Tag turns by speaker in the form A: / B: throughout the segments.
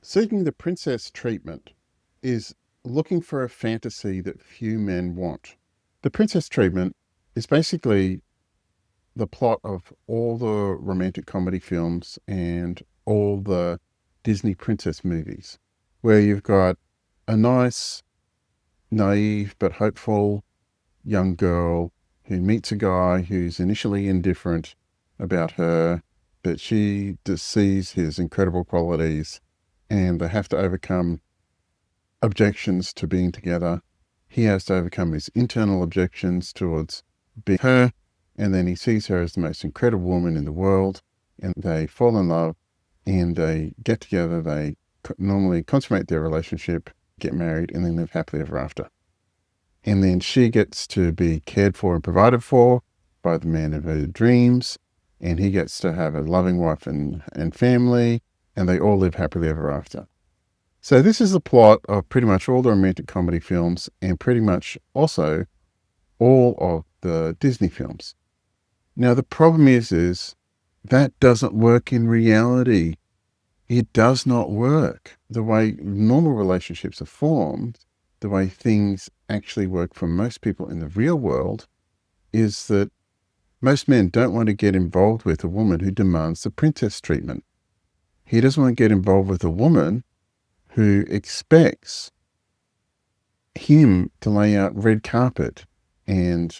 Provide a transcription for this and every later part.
A: Seeking the princess treatment is looking for a fantasy that few men want. The princess treatment is basically the plot of all the romantic comedy films and all the Disney princess movies, where you've got a nice, naive, but hopeful young girl who meets a guy who's initially indifferent about her, but she just sees his incredible qualities and they have to overcome objections to being together. He has to overcome his internal objections towards being her, and then he sees her as the most incredible woman in the world, and they fall in love, and they get together. They normally consummate their relationship, get married, and then live happily ever after. And then she gets to be cared for and provided for by the man of her dreams, and he gets to have a loving wife and family, and they all live happily ever after. So this is the plot of pretty much all the romantic comedy films and pretty much also all of the Disney films. Now, the problem is that doesn't work in reality. It does not work. The way normal relationships are formed, the way things actually work for most people in the real world, is that most men don't want to get involved with a woman who demands the princess treatment. He doesn't want to get involved with a woman who expects him to lay out red carpet and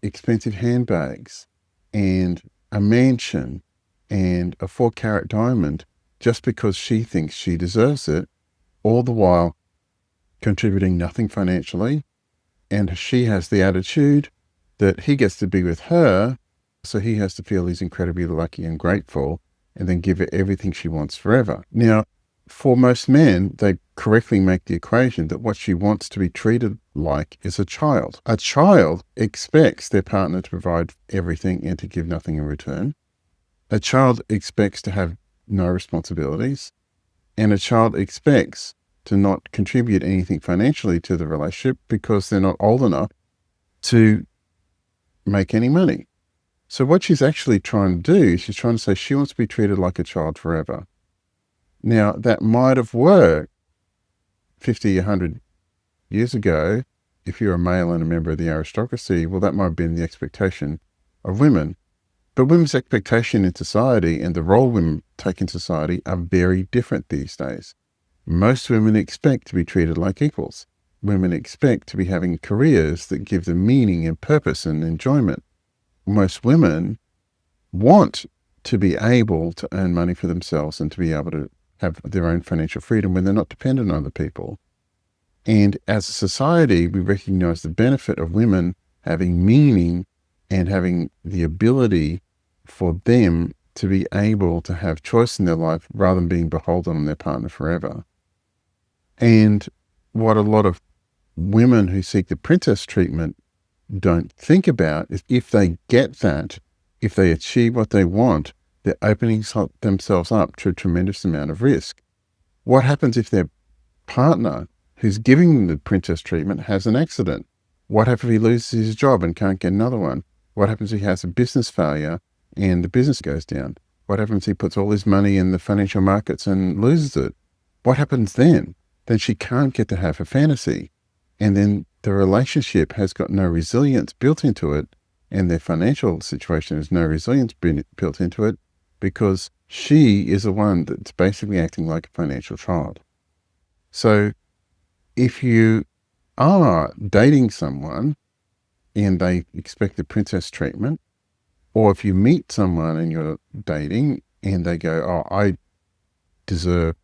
A: expensive handbags and a mansion and a 4-carat diamond just because she thinks she deserves it, all the while contributing nothing financially. And she has the attitude that he gets to be with her, so he has to feel he's incredibly lucky and grateful and then give her everything she wants forever. Now, for most men, they correctly make the equation that what she wants to be treated like is a child. A child expects their partner to provide everything and to give nothing in return. A child expects to have no responsibilities. And a child expects to not contribute anything financially to the relationship because they're not old enough to make any money. So what she's actually trying to do, she's trying to say she wants to be treated like a child forever. Now, that might have worked 50, 100 years ago. If you're a male and a member of the aristocracy, well, that might have been the expectation of women. But women's expectation in society and the role women take in society are very different these days. Most women expect to be treated like equals. Women expect to be having careers that give them meaning and purpose and enjoyment. Most women want to be able to earn money for themselves and to be able to have their own financial freedom when they're not dependent on other people. And as a society, we recognize the benefit of women having meaning and having the ability for them to be able to have choice in their life rather than being beholden on their partner forever. And what a lot of women who seek the princess treatment don't think about is if they get that, if they achieve what they want, they're opening themselves up to a tremendous amount of risk. What happens if their partner who's giving them the princess treatment has an accident? What happens if he loses his job and can't get another one? What happens if he has a business failure and the business goes down? What happens if he puts all his money in the financial markets and loses it? What happens then? Then she can't get to have her fantasy. And then the relationship has got no resilience built into it, and their financial situation has no resilience built into it, because she is the one that's basically acting like a financial child. So if you are dating someone and they expect the princess treatment, or if you meet someone and you're dating and they go, oh, I deserve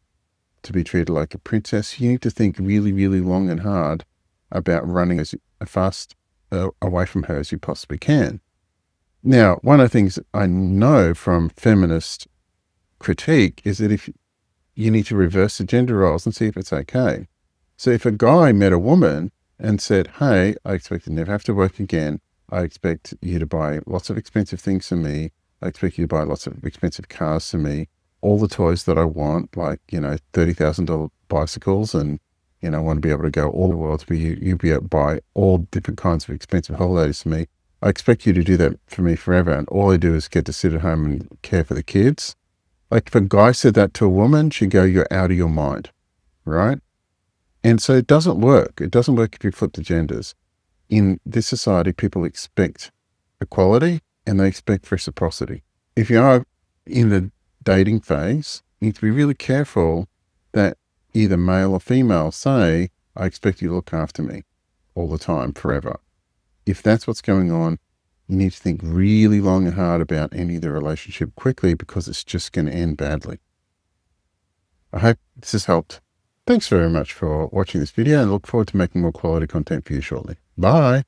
A: to be treated like a princess, you need to think really, really long and hard about running as fast away from her as you possibly can. Now, one of the things I know from feminist critique is that if you need to reverse the gender roles and see if it's okay. So if a guy met a woman and said, hey, I expect to never have to work again. I expect you to buy lots of expensive things for me. I expect you to buy lots of expensive cars for me. All the toys that I want, like, $30,000 bicycles, and, I want to be able to go all the world to you be able to buy all different kinds of expensive holidays for me. I expect you to do that for me forever. And all I do is get to sit at home and care for the kids. Like if a guy said that to a woman, she'd go, "You're out of your mind," right? And so it doesn't work. It doesn't work if you flip the genders. In this society, people expect equality and they expect reciprocity. If you are in the dating phase, you need to be really careful that either male or female say, "I expect you to look after me all the time, forever." If that's what's going on, you need to think really long and hard about ending the relationship quickly, because it's just going to end badly. I hope this has helped. Thanks very much for watching this video, and I look forward to making more quality content for you shortly. Bye.